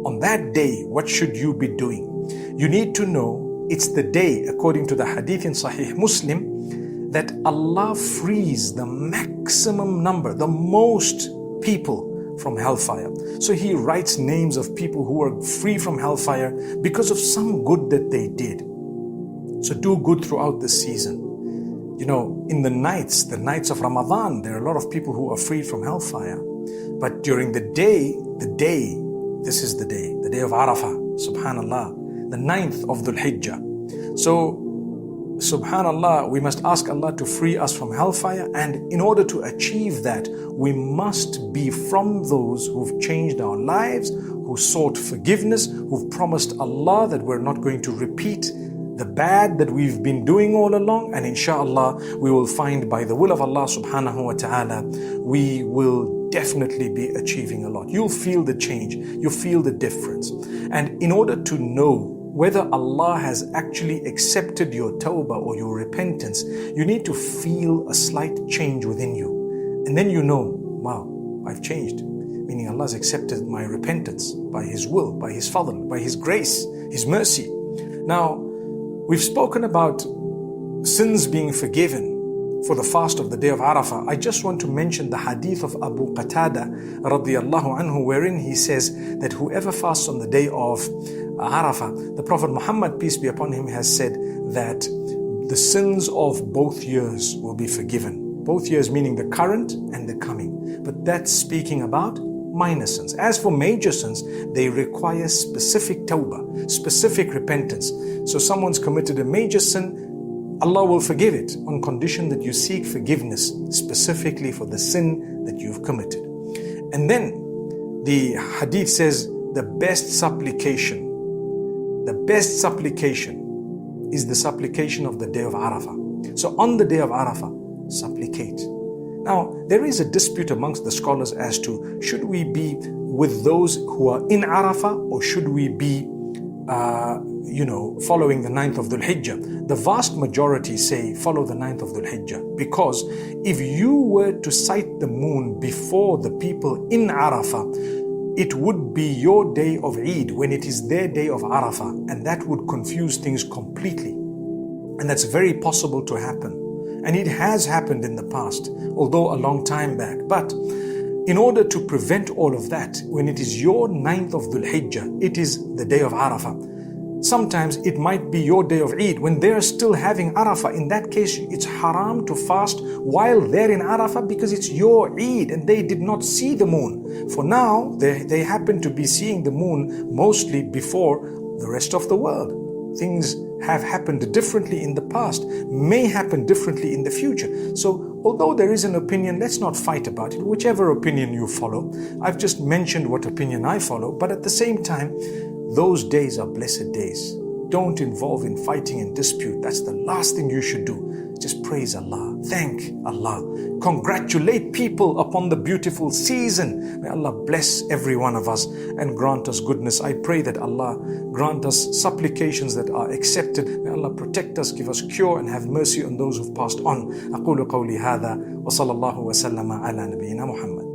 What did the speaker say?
on that day, what should you be doing? You need to know it's the day, according to the hadith in Sahih Muslim, that Allah frees the maximum number, the most people from hellfire. So He writes names of people who are free from hellfire because of some good that they did. So do good throughout the season. You know, in the nights of Ramadan, there are a lot of people who are freed from hellfire. But during the day, this is the day of Arafah, subhanallah, the 9th of Dhul Hijjah. So, subhanallah, we must ask Allah to free us from hellfire, and in order to achieve that, we must be from those who've changed our lives, who sought forgiveness, who've promised Allah that we're not going to repeat the bad that we've been doing all along, and inshallah we will find, by the will of Allah subhanahu wa ta'ala, we will definitely be achieving a lot. You'll feel the change, you'll feel the difference. And in order to know whether Allah has actually accepted your tawbah or your repentance, you need to feel a slight change within you. And then you know, wow, I've changed. Meaning Allah has accepted my repentance by His will, by His fadl, by His grace, His mercy. Now, we've spoken about sins being forgiven for the fast of the day of Arafah. I just want to mention the hadith of Abu Qatada radiyallahu anhu, wherein he says that whoever fasts on the day of Arafah, the Prophet Muhammad, peace be upon him, has said that the sins of both years will be forgiven. Both years meaning the current and the coming. But that's speaking about minor sins. As for major sins, they require specific tawbah, specific repentance. So someone's committed a major sin, Allah will forgive it on condition that you seek forgiveness specifically for the sin that you've committed. And then the hadith says the best supplication is the supplication of the day of Arafah. So on the day of Arafah, supplicate. Now, there is a dispute amongst the scholars as to should we be with those who are in Arafah, or should we be following the 9th of Dhul Hijjah. The vast majority say follow the 9th of Dhul Hijjah, because if you were to sight the moon before the people in Arafah, it would be your day of Eid when it is their day of Arafah, and that would confuse things completely. And that's very possible to happen. And it has happened in the past, although a long time back. But in order to prevent all of that, when it is your 9th of Dhul Hijjah, it is the day of Arafah. Sometimes it might be your day of Eid when they're still having Arafah. In that case, it's haram to fast while they're in Arafah, because it's your Eid and they did not see the moon. For now, they happen to be seeing the moon mostly before the rest of the world. Things have happened differently in the past, may happen differently in the future. So although there is an opinion, let's not fight about it. Whichever opinion you follow, I've just mentioned what opinion I follow, but at the same time, those days are blessed days. Don't involve in fighting and dispute. That's the last thing you should do. Just praise Allah, thank Allah, congratulate people upon the beautiful season. May Allah bless every one of us and grant us goodness. I pray that Allah grant us supplications that are accepted. May Allah protect us, give us cure, and have mercy on those who've passed on. أقول قولي هذا وصلى الله وسلم على نبينا محمد.